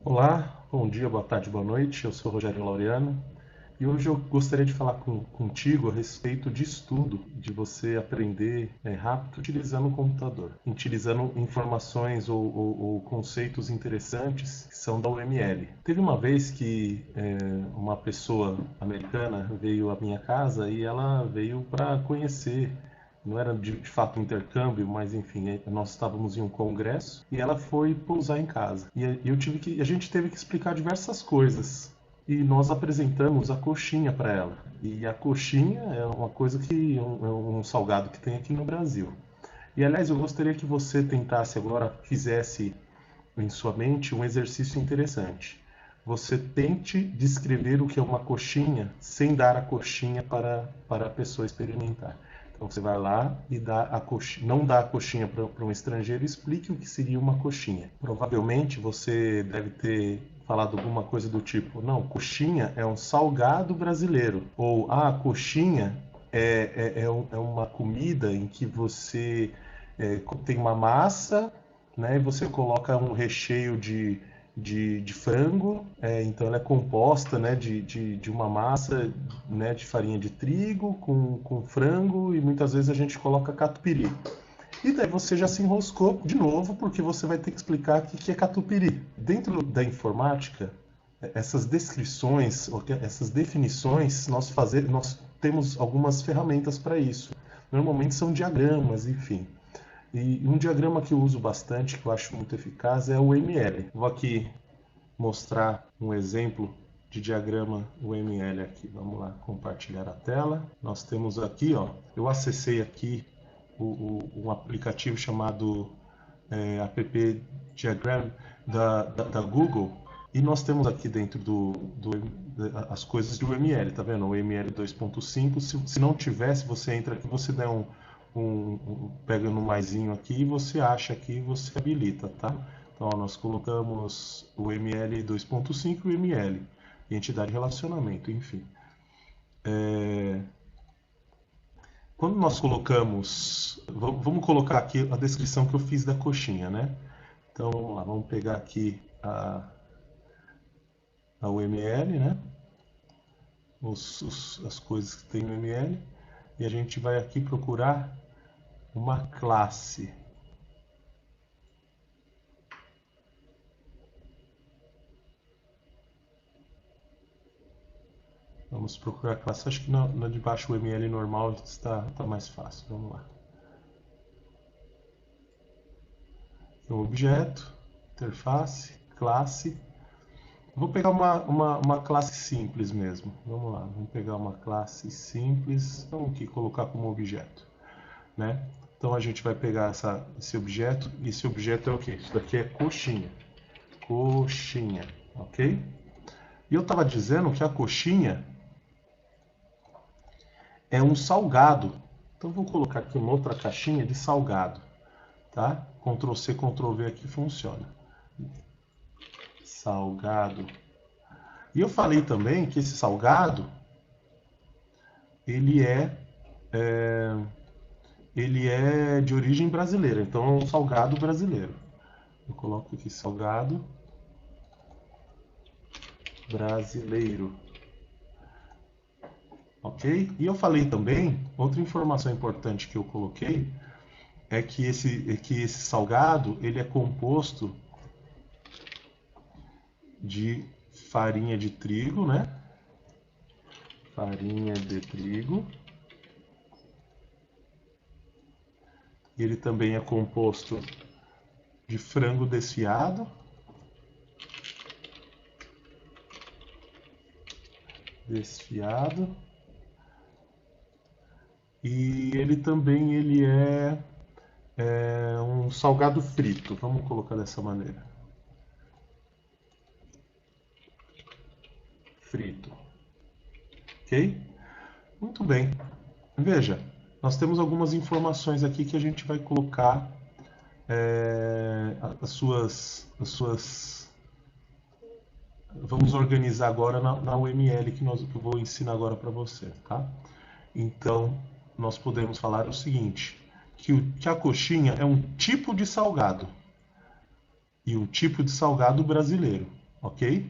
Olá, bom dia, boa tarde, boa noite. Eu sou Rogério Laureano e hoje eu gostaria de falar contigo a respeito de estudo, de você aprender rápido utilizando o computador, utilizando informações ou conceitos interessantes que são da UML. Teve uma vez que uma pessoa americana veio à minha casa e ela veio para conhecer. Não era de fato um intercâmbio, mas enfim, nós estávamos em um congresso e ela foi pousar em casa. E a gente teve que explicar diversas coisas. E nós apresentamos a coxinha para ela. E a coxinha é uma coisa que é um salgado que tem aqui no Brasil. E aliás, eu gostaria que você tentasse agora, fizesse em sua mente um exercício interessante. Você tente descrever o que é uma coxinha sem dar a coxinha para a pessoa experimentar. Então você vai lá e dá a coxinha, não dá a coxinha para um estrangeiro e explique o que seria uma coxinha. Provavelmente você deve ter falado alguma coisa do tipo, não, coxinha é um salgado brasileiro. Ou, coxinha é uma comida em que você tem uma massa, né, e você coloca um recheio de frango, então ela é composta, né, de uma massa, né, de farinha de trigo com frango e muitas vezes a gente coloca catupiry. E daí você já se enroscou de novo porque você vai ter que explicar o que é catupiry. Dentro da informática, essas descrições, essas definições, nós temos algumas ferramentas para isso. Normalmente são diagramas, enfim. E um diagrama que eu uso bastante, que eu acho muito eficaz, é o UML. Vou aqui mostrar um exemplo de diagrama UML aqui. Vamos lá, compartilhar a tela. Nós temos aqui, ó, eu acessei aqui um aplicativo chamado App Diagram da Google e nós temos aqui dentro as coisas de UML, tá vendo? O UML 2.5, se não tivesse, você entra aqui, você der pega no maisinho aqui e você acha aqui e você habilita, tá? Então, ó, nós colocamos o ML 2.5 e o ML, entidade de relacionamento, enfim. Quando nós colocamos, vamos colocar aqui a descrição que eu fiz da coxinha, né? Então, vamos lá, vamos pegar aqui a UML, né? As coisas que tem no ML, e a gente vai aqui procurar uma classe. Vamos procurar a classe. Acho que na de baixo o ML normal está mais fácil. Vamos lá. Um objeto, interface, classe. Vou pegar uma classe simples mesmo. Vamos lá, vamos pegar uma classe simples. Vamos aqui colocar como objeto, né? Então a gente vai pegar esse objeto. E esse objeto é o quê? Isso daqui é coxinha. Coxinha, ok? E eu estava dizendo que a coxinha é um salgado. Então vou colocar aqui uma outra caixinha de salgado, tá? Ctrl C, Ctrl V aqui funciona. Salgado. E eu falei também que esse salgado ele é de origem brasileira, então é um salgado brasileiro. Eu coloco aqui salgado brasileiro. Ok? E eu falei também, outra informação importante que eu coloquei é que esse salgado ele é composto de farinha de trigo, né? Farinha de trigo. Ele também é composto de frango desfiado. Desfiado. E ele também é um salgado frito. Vamos colocar dessa maneira. Frito. Ok? Muito bem. Veja, nós temos algumas informações aqui que a gente vai colocar as suas. Vamos organizar agora na UML que eu vou ensinar agora para você, tá? Então, nós podemos falar o seguinte, que a coxinha é um tipo de salgado e um tipo de salgado brasileiro. ok?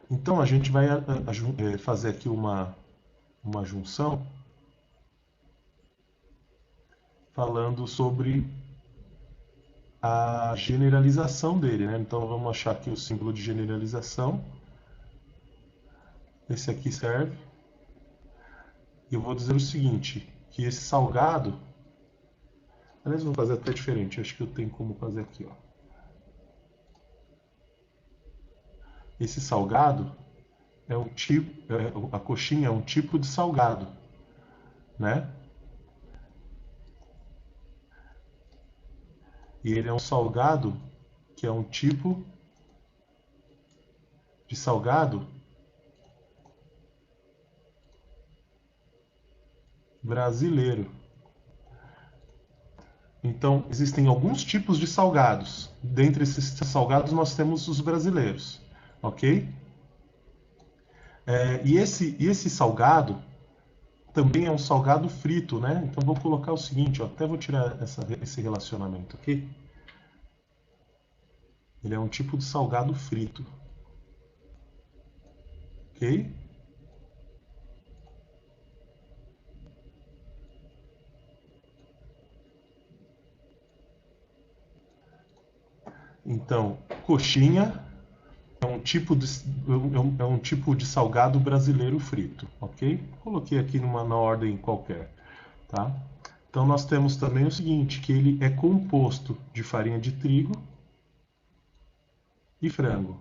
Então a gente vai fazer aqui uma junção falando sobre a generalização dele, né? Então vamos achar aqui o símbolo de generalização. Esse aqui serve. E eu vou dizer o seguinte, que esse salgado, aliás, eu vou fazer até diferente, acho que eu tenho como fazer aqui, ó. Esse salgado é um tipo, a coxinha é um tipo de salgado, né? E ele é um salgado que é um tipo de salgado brasileiro. Então, existem alguns tipos de salgados. Dentre esses salgados, nós temos os brasileiros, ok? E esse salgado também é um salgado frito, né? Então, vou colocar o seguinte, ó, até vou tirar esse relacionamento aqui. Ele é um tipo de salgado frito, ok? Então, coxinha é um tipo de salgado brasileiro frito, ok? Coloquei aqui na ordem qualquer, tá? Então nós temos também o seguinte, que ele é composto de farinha de trigo e frango.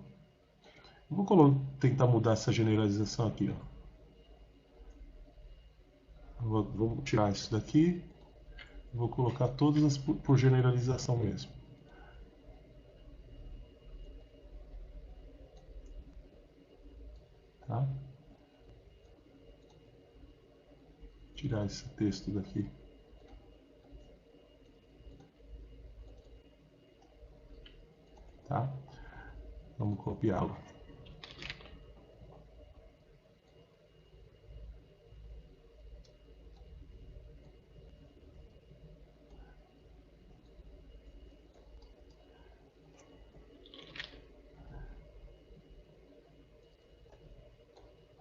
Vou tentar mudar essa generalização aqui, ó. Vou tirar isso daqui, vou colocar todas as por generalização mesmo. Tá? Tirar esse texto daqui. Tá? Vamos copiá-lo.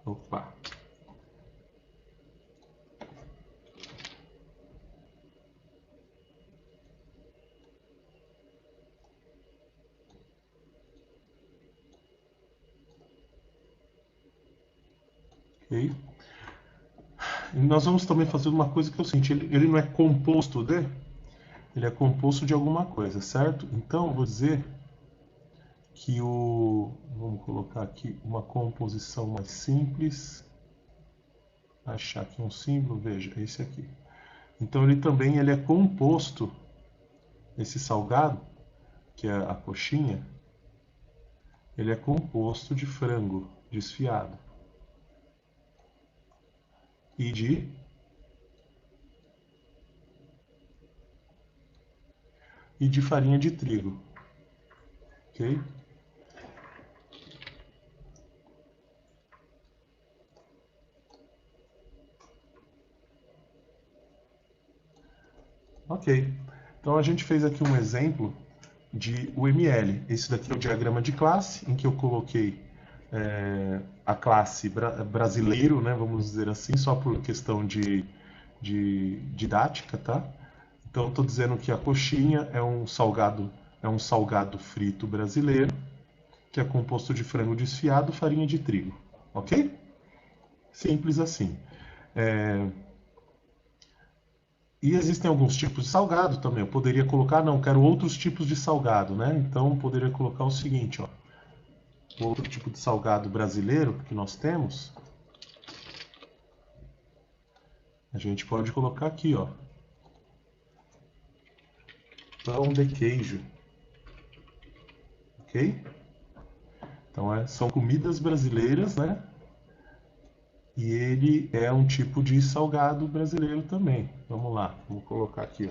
Opa. Ok? E nós vamos também fazer uma coisa que é o seguinte, ele não é composto de, ele é composto de alguma coisa, certo? Então, vou dizer que vamos colocar aqui uma composição mais simples, achar aqui um símbolo, veja, esse aqui. Então ele é composto, esse salgado, que é a coxinha, ele é composto de frango desfiado e de farinha de trigo, ok? Ok. Então a gente fez aqui um exemplo de UML. Esse daqui é o diagrama de classe, em que eu coloquei a classe brasileiro, né, vamos dizer assim, só por questão de didática, tá? Então estou dizendo que a coxinha é um salgado frito brasileiro, que é composto de frango desfiado, farinha de trigo, ok? Simples assim. É, E existem alguns tipos de salgado também. Eu poderia colocar, não, quero outros tipos de salgado, né? Então eu poderia colocar o seguinte, ó. O outro tipo de salgado brasileiro que nós temos, a gente pode colocar aqui, ó. Pão de queijo. Ok? Então são comidas brasileiras, né? E ele é um tipo de salgado brasileiro também. Vamos lá, vamos colocar aqui, ó.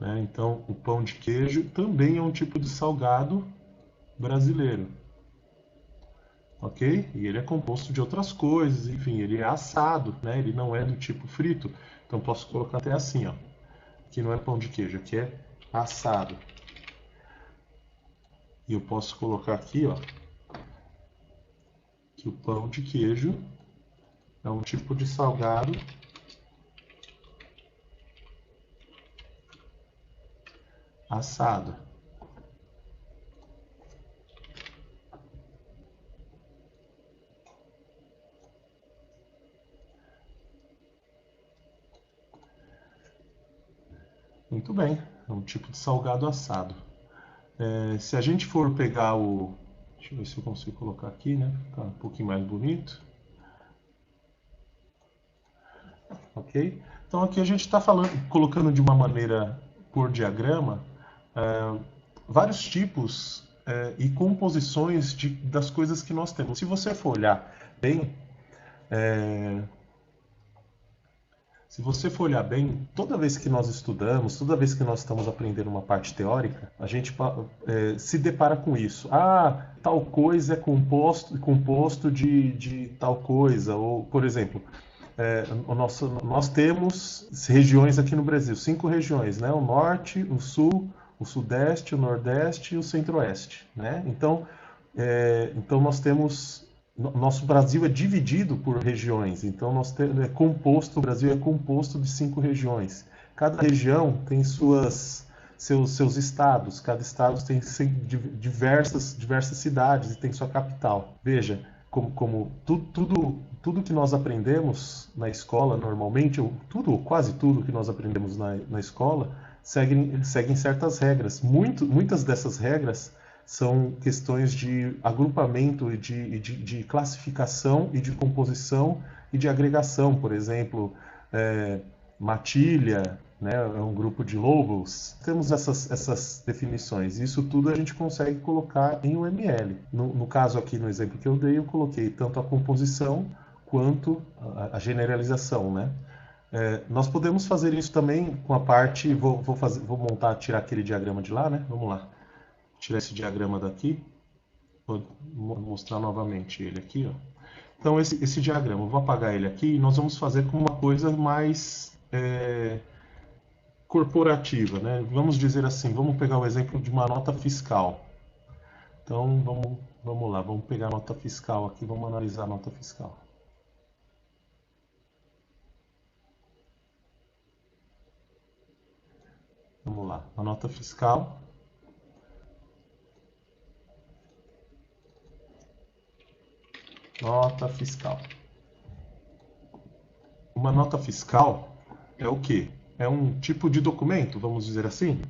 Né? Então, o pão de queijo também é um tipo de salgado brasileiro. ok? E ele é composto de outras coisas, enfim, ele é assado, né? Ele não é do tipo frito. Então posso colocar até assim, ó. Aqui não é pão de queijo, aqui é assado. E eu posso colocar aqui, ó, que o pão de queijo é um tipo de salgado assado. Muito bem, é um tipo de salgado assado. Se a gente for pegar o... Deixa eu ver se eu consigo colocar aqui, né? Ficar um pouquinho mais bonito. Ok? Então aqui a gente está colocando de uma maneira por diagrama vários tipos e composições das coisas que nós temos. Se você for olhar bem, é, se você for olhar bem, toda vez que nós estudamos, toda vez que nós estamos aprendendo uma parte teórica, a gente se depara com isso. Ah, tal coisa é composto de tal coisa. Ou, por exemplo, nós temos regiões aqui no Brasil, 5 regiões, né? O Norte, o Sul, o Sudeste, o Nordeste e o Centro-Oeste, né? Então nós temos nosso Brasil é dividido por regiões, então o Brasil é composto de 5 regiões. Cada região tem seus estados, cada estado tem diversas cidades e tem sua capital. Veja, como tudo que nós aprendemos na escola normalmente, ou quase tudo que nós aprendemos na escola, seguem certas regras. Muitas dessas regras são questões de agrupamento e de classificação e de composição e de agregação. Por exemplo, matilha, né, é um grupo de logos. Temos essas definições. Isso tudo a gente consegue colocar em UML. No caso aqui, no exemplo que eu dei, eu coloquei tanto a composição quanto a generalização, né? Nós podemos fazer isso também com a parte... Vou tirar aquele diagrama de lá, né? Vamos lá. Tirar esse diagrama daqui, vou mostrar novamente ele aqui, ó. Então esse diagrama, eu vou apagar ele aqui e nós vamos fazer com uma coisa mais corporativa, né? Vamos dizer assim, vamos pegar o exemplo de uma nota fiscal. Então vamos lá, vamos pegar a nota fiscal aqui, vamos analisar a nota fiscal. Vamos lá, a nota fiscal. Nota fiscal. Uma nota fiscal é o quê? É um tipo de documento, vamos dizer assim?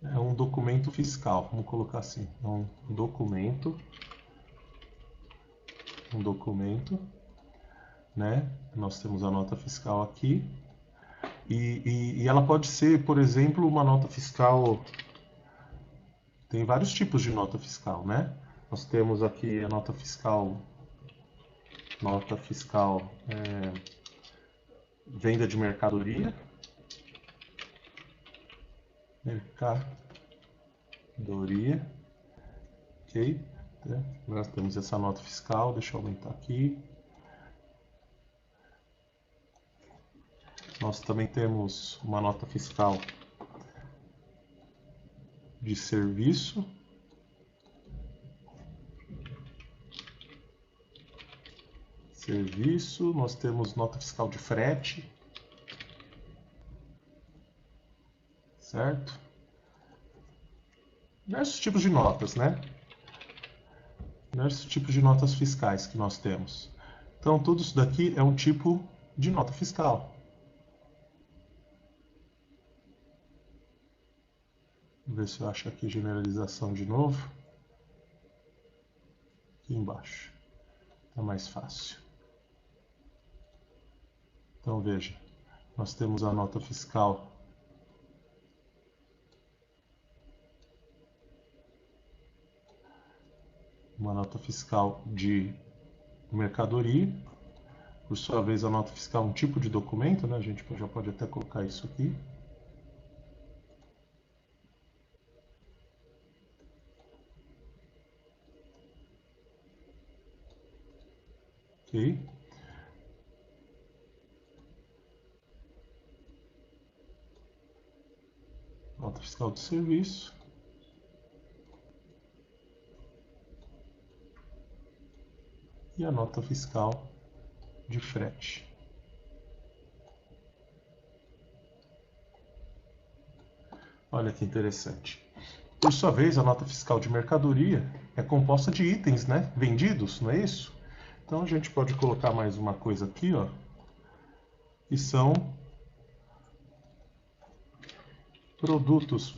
É um documento fiscal, vamos colocar assim. É um documento, né? Nós temos a nota fiscal aqui. E ela pode ser, por exemplo, uma nota fiscal... Tem vários tipos de nota fiscal, né? Nós temos aqui a nota fiscal venda de mercadoria. Ok? Nós temos essa nota fiscal, deixa eu aumentar aqui. Nós também temos uma nota fiscal de serviço. Nós temos nota fiscal de frete. Certo? Diversos tipos de notas, né? Diversos tipos de notas fiscais que nós temos. Então, tudo isso daqui é um tipo de nota fiscal. Vamos ver se eu acho aqui generalização de novo. Aqui embaixo. Tá mais fácil. Então, veja. Nós temos a nota fiscal de mercadoria. Por sua vez, a nota fiscal é um tipo de documento, né? A gente já pode até colocar isso aqui. ok? Nota fiscal de serviço. E a nota fiscal de frete. Olha que interessante. Por sua vez, a nota fiscal de mercadoria é composta de itens, né, vendidos, não é isso? Então a gente pode colocar mais uma coisa aqui, ó, que são produtos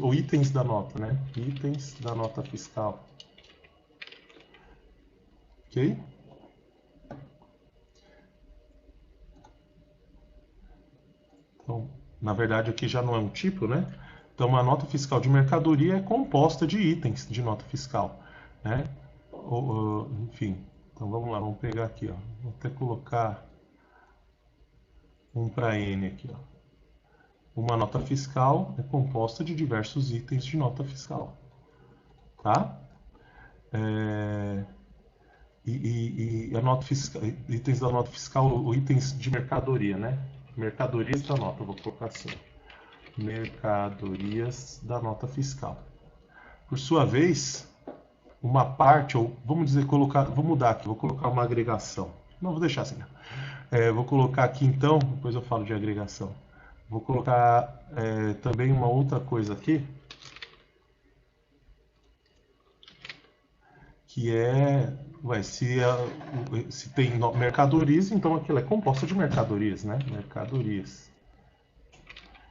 ou itens da nota, né? Itens da nota fiscal. Ok? Então, na verdade aqui já não é um tipo, né? Então a nota fiscal de mercadoria é composta de itens de nota fiscal, né? Enfim, então vamos lá, vamos pegar aqui, ó. Vou até colocar um para N aqui, ó. Uma nota fiscal é composta de diversos itens de nota fiscal, tá? E a nota fiscal, itens da nota fiscal, ou itens de mercadoria, né? Mercadorias da nota, vou colocar assim. Mercadorias da nota fiscal. Por sua vez, uma parte, ou vamos dizer, vou mudar aqui, vou colocar uma agregação. Não, vou deixar assim. Vou colocar aqui então, depois eu falo de agregação. Vou colocar também uma outra coisa aqui, que é, se tem mercadorias, então aquilo é composta de mercadorias, né? Mercadorias.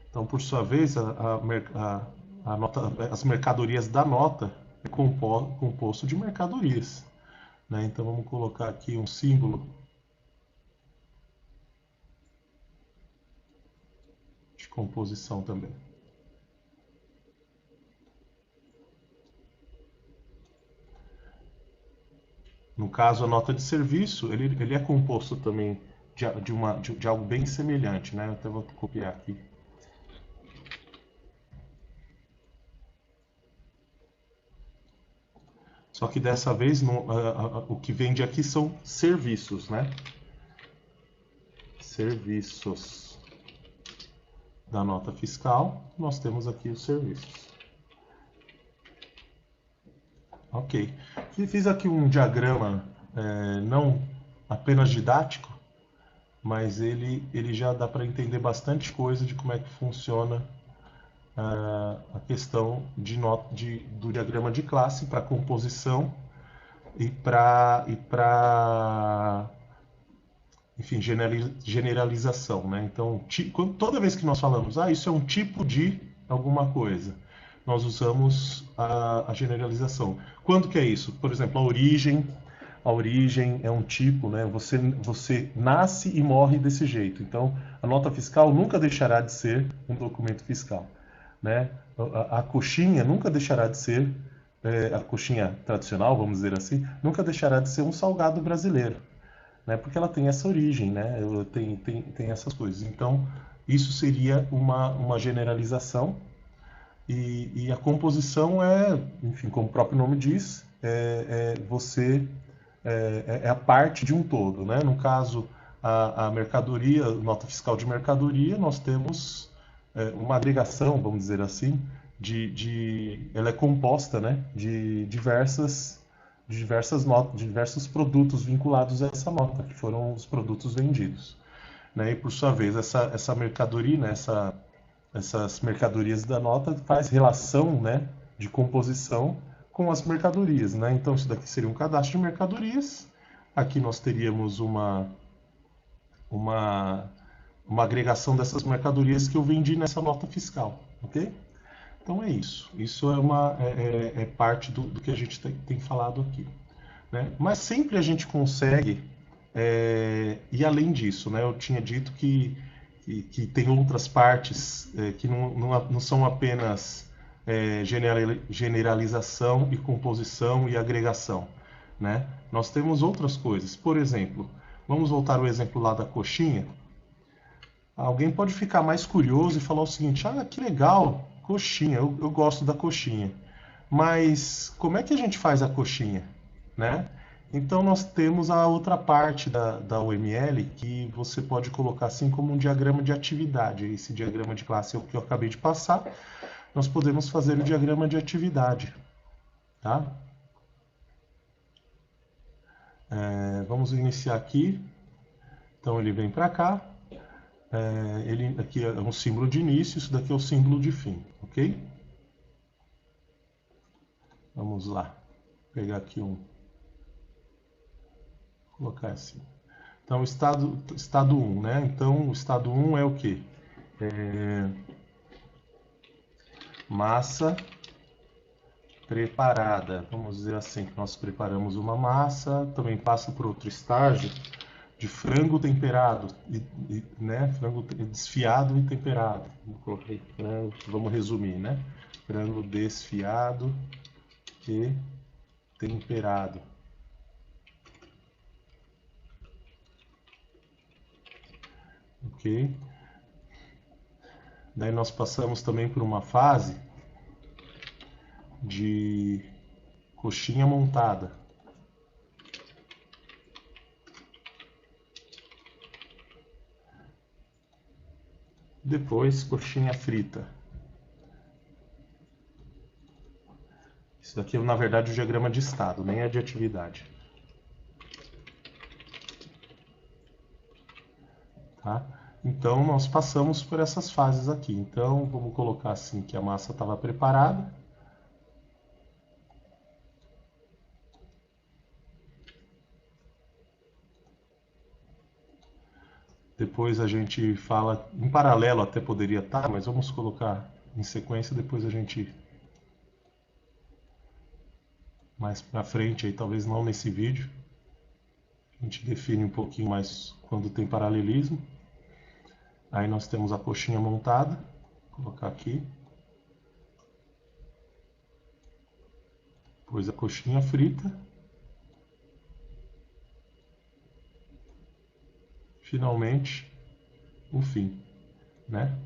Então, por sua vez, as mercadorias da nota é composto de mercadorias, né? Então, vamos colocar aqui um símbolo de composição também. No caso, a nota de serviço, ele é composto também de algo bem semelhante, né? Eu até vou copiar aqui. Só que dessa vez o que vende aqui são serviços, né? Serviços da nota fiscal, nós temos aqui os serviços. Ok. Fiz aqui um diagrama não apenas didático, mas ele já dá para entender bastante coisa de como é que funciona a questão do diagrama de classe para composição e para enfim, generalização, né? Então, toda vez que nós falamos, isso é um tipo de alguma coisa, nós usamos a generalização. Quando que é isso? Por exemplo, a origem é um tipo, né? Você nasce e morre desse jeito. Então, a nota fiscal nunca deixará de ser um documento fiscal, né? A coxinha nunca deixará de ser, a coxinha tradicional, vamos dizer assim, nunca deixará de ser um salgado brasileiro, né? Porque ela tem essa origem, né? Tem essas coisas. Então, isso seria uma generalização. E a composição enfim, como o próprio nome diz, é a parte de um todo, né? No caso, a mercadoria, nota fiscal de mercadoria, nós temos uma agregação, vamos dizer assim, ela é composta, né, de diversas notas, de diversos produtos vinculados a essa nota, que foram os produtos vendidos, né? E por sua vez, essa mercadoria, né, essas mercadorias da nota faz relação, né, de composição com as mercadorias, né? Então isso daqui seria um cadastro de mercadorias. Aqui nós teríamos uma agregação dessas mercadorias que eu vendi nessa nota fiscal, ok? Então é isso. Isso é parte do que a gente tem falado aqui, né? Mas sempre a gente consegue ir além disso, né? Eu tinha dito que tem outras partes que não são apenas generalização e composição e agregação, né? Nós temos outras coisas. Por exemplo, vamos voltar ao exemplo lá da coxinha. Alguém pode ficar mais curioso e falar o seguinte: que legal, coxinha, eu gosto da coxinha. Mas como é que a gente faz a coxinha, né? Então nós temos a outra parte da UML que você pode colocar assim como um diagrama de atividade. Esse diagrama de classe é o que eu acabei de passar. Nós podemos fazer o diagrama de atividade, tá? Vamos iniciar aqui. Então ele vem para cá. Ele aqui é um símbolo de início, isso daqui é o símbolo de fim, ok? Vamos lá. Vou pegar aqui colocar assim. Então, estado 1, né? Então, o estado 1 é o quê? Massa preparada. Vamos dizer assim, que nós preparamos uma massa, também passa por outro estágio de frango temperado, né? Frango desfiado e temperado. Vamos resumir, né? Frango desfiado e temperado. Ok? Daí nós passamos também por uma fase de coxinha montada. Depois, coxinha frita. Isso daqui é, na verdade, o diagrama de estado, nem é de atividade. Tá? Então, nós passamos por essas fases aqui. Então, vamos colocar assim que a massa estava preparada. Depois a gente fala, em paralelo até poderia estar, mas vamos colocar em sequência, depois a gente mais para frente, aí talvez não nesse vídeo, a gente define um pouquinho mais quando tem paralelismo. Aí nós temos a coxinha montada, vou colocar aqui. Depois a coxinha frita. Finalmente, o fim, né?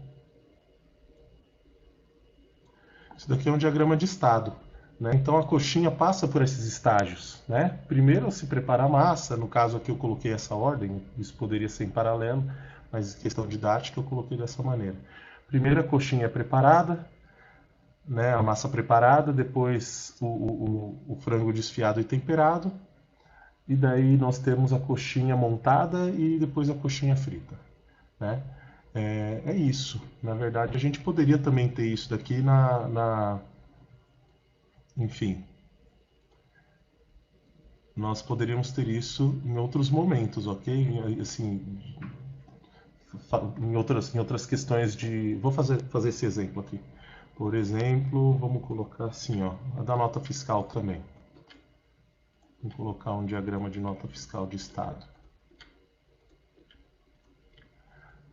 Isso daqui é um diagrama de estado, né? Então a coxinha passa por esses estágios, né? Primeiro se prepara a massa, no caso aqui eu coloquei essa ordem, isso poderia ser em paralelo, mas questão didática eu coloquei dessa maneira. Primeiro a coxinha é preparada, né? A massa preparada, depois o frango desfiado e temperado, e daí nós temos a coxinha montada e depois a coxinha frita, né? É isso. Na verdade, a gente poderia também ter isso daqui enfim, nós poderíamos ter isso em outros momentos, ok? Assim, em outras questões de... Vou fazer esse exemplo aqui. Por exemplo, vamos colocar assim, ó, a da nota fiscal também. Vou colocar um diagrama de nota fiscal de estado.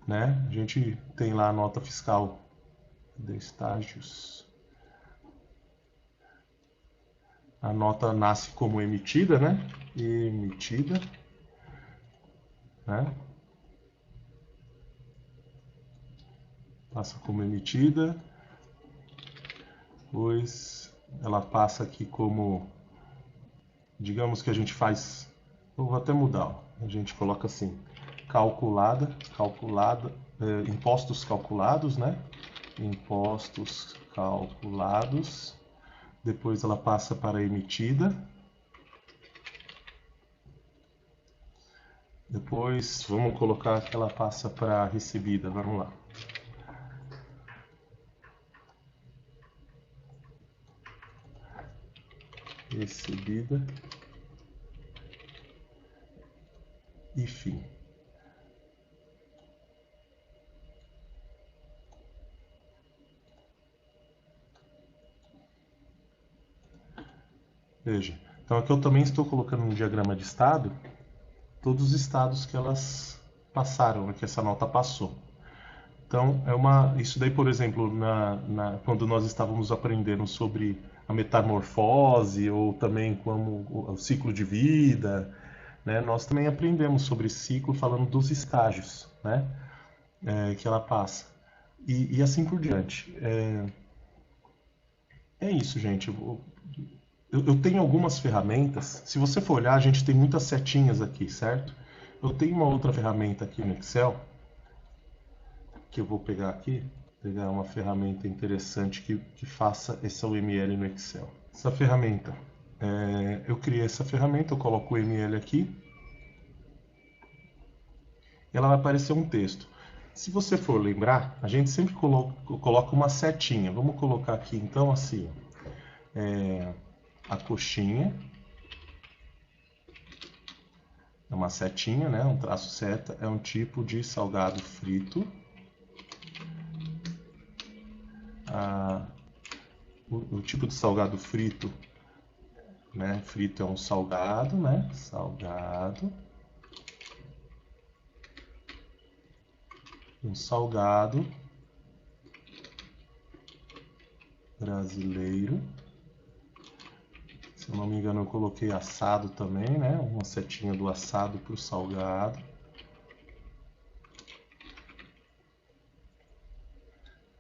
Né? A gente tem lá a nota fiscal de estágios. A nota nasce como emitida, né? Emitida, né? Passa como emitida, pois ela passa aqui como, digamos que a gente faz, eu vou até mudar, ó. A gente coloca assim, calculada, impostos calculados, né? Impostos calculados, depois ela passa para emitida, depois vamos colocar que ela passa para recebida, vamos lá. Recebida e fim. Veja, então aqui eu também estou colocando no diagrama de estado todos os estados que elas passaram, que essa nota passou. Então, isso daí, por exemplo, quando nós estávamos aprendendo sobre a metamorfose ou também como o ciclo de vida, né, nós também aprendemos sobre esse ciclo falando dos estágios, né, que ela passa. E assim por diante. É isso, gente. eu tenho algumas ferramentas. Se você for olhar, a gente tem muitas setinhas aqui, certo? Eu tenho uma outra ferramenta aqui no Excel, que eu vou pegar aqui, pegar uma ferramenta interessante que faça esse UML no Excel. Essa ferramenta, eu criei essa ferramenta, eu coloco o UML aqui, e ela vai aparecer um texto. Se você for lembrar, a gente sempre coloca uma setinha. Vamos colocar aqui então assim, a coxinha, é uma setinha, né? Um traço seta, é um tipo de salgado frito. O tipo de salgado frito, né? Frito é um salgado, né? Salgado. Um salgado brasileiro. Se eu não me engano, eu coloquei assado também, né? Uma setinha do assado para o salgado.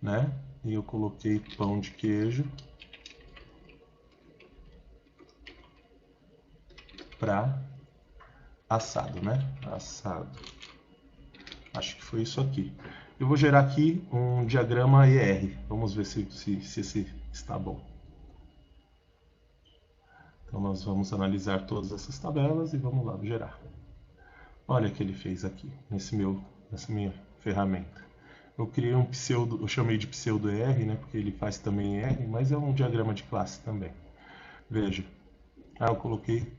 Né? E eu coloquei pão de queijo para assado, né? Assado. Acho que foi isso aqui. Eu vou gerar aqui um diagrama ER. Vamos ver se esse está bom. Então nós vamos analisar todas essas tabelas e vamos lá gerar. Olha o que ele fez aqui nessa minha ferramenta. Eu criei um pseudo, eu chamei de pseudo ER, né? Porque ele faz também ER, mas é um diagrama de classe também. Veja. Eu coloquei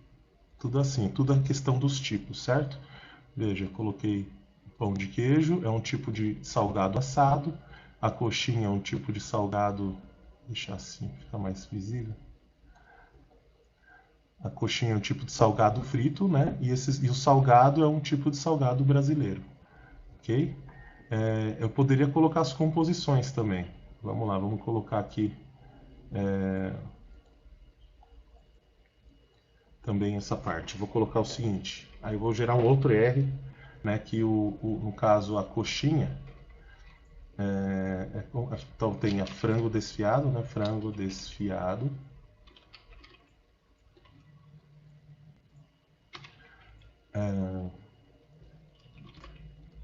tudo assim, tudo a questão dos tipos, certo? Veja, coloquei pão de queijo, é um tipo de salgado assado. A coxinha é um tipo de salgado, vou deixar assim, fica mais visível. A coxinha é um tipo de salgado frito, né? E o salgado é um tipo de salgado brasileiro, ok? Eu poderia colocar as composições também. Vamos lá, vamos colocar aqui também essa parte. Vou colocar o seguinte, aí eu vou gerar um outro R, né? Que no caso a coxinha, então tem a frango desfiado, né? Frango desfiado.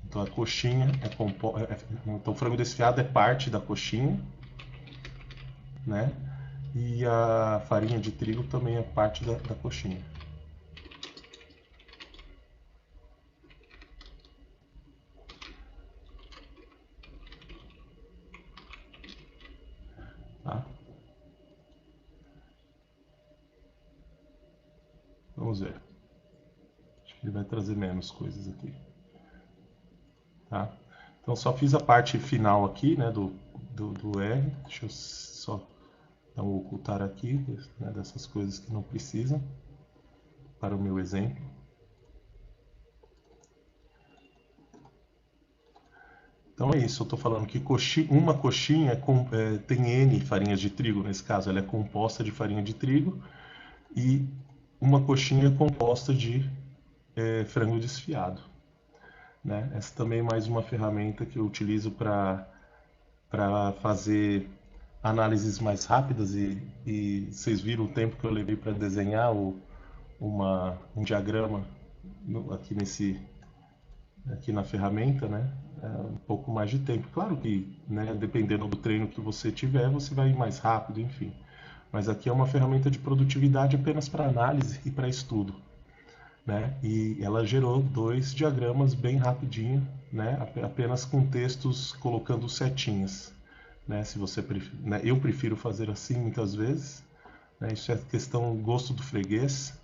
Então a coxinha então o frango desfiado é parte da coxinha, né? E a farinha de trigo também é parte da coxinha. Tá? Vamos ver. Acho que ele vai trazer menos coisas aqui. Tá? Então só fiz a parte final aqui, né, do R. Deixa eu só dar um ocultar aqui, né, dessas coisas que não precisam para o meu exemplo. Então é isso, eu estou falando que uma coxinha tem N farinhas de trigo, nesse caso ela é composta de farinha de trigo, e uma coxinha é composta de frango desfiado. Né? Essa também é mais uma ferramenta que eu utilizo para fazer análises mais rápidas e vocês viram o tempo que eu levei para desenhar um diagrama aqui na ferramenta, né? Um pouco mais de tempo. Claro que, né, dependendo do treino que você tiver, você vai ir mais rápido, enfim. Mas aqui é uma ferramenta de produtividade apenas para análise e para estudo. Né? E ela gerou 2 diagramas bem rapidinho, né? Apenas com textos colocando setinhas. Né? Se você né? Eu prefiro fazer assim muitas vezes. Né? Isso é questão gosto do freguês,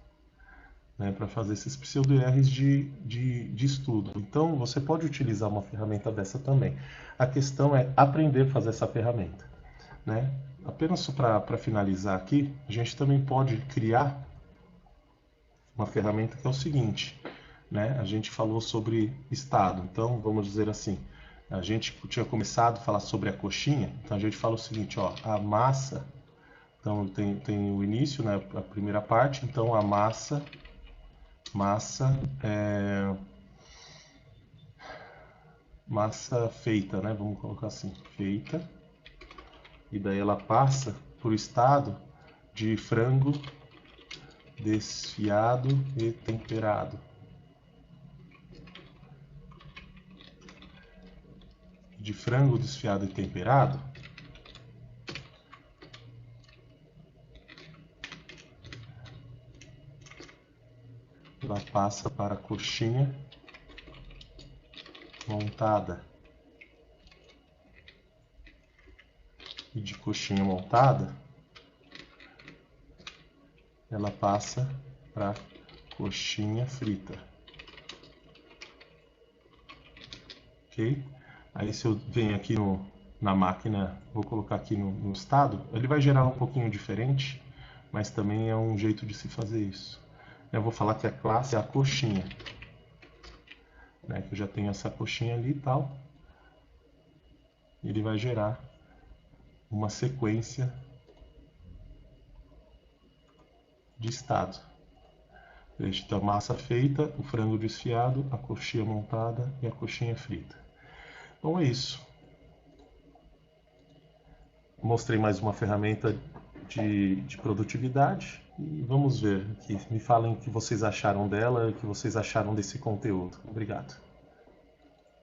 né? Para fazer esses pseudo-Rs de estudo. Então você pode utilizar uma ferramenta dessa também. A questão é aprender a fazer essa ferramenta. Né? Apenas para finalizar aqui, a gente também pode criar uma ferramenta que é o seguinte, né? A gente falou sobre estado, então vamos dizer assim, a gente tinha começado a falar sobre a coxinha, então a gente fala o seguinte, ó, a massa, então tem o início, né? A primeira parte, então a massa feita, né? Vamos colocar assim, feita, e daí ela passa por estado, de frango desfiado e temperado. De frango desfiado e temperado, ela passa para a coxinha montada. E de coxinha montada, ela passa para coxinha frita. Ok? Aí se eu venho aqui na máquina, vou colocar aqui no estado, ele vai gerar um pouquinho diferente, mas também é um jeito de se fazer isso. Eu vou falar que a classe é a coxinha, né? Que eu já tenho essa coxinha ali e tal. Ele vai gerar uma sequência de estado. Então, massa feita, o frango desfiado, a coxinha montada e a coxinha frita. Bom, é isso. Mostrei mais uma ferramenta de produtividade e vamos ver aqui. Me falem o que vocês acharam dela e o que vocês acharam desse conteúdo. Obrigado.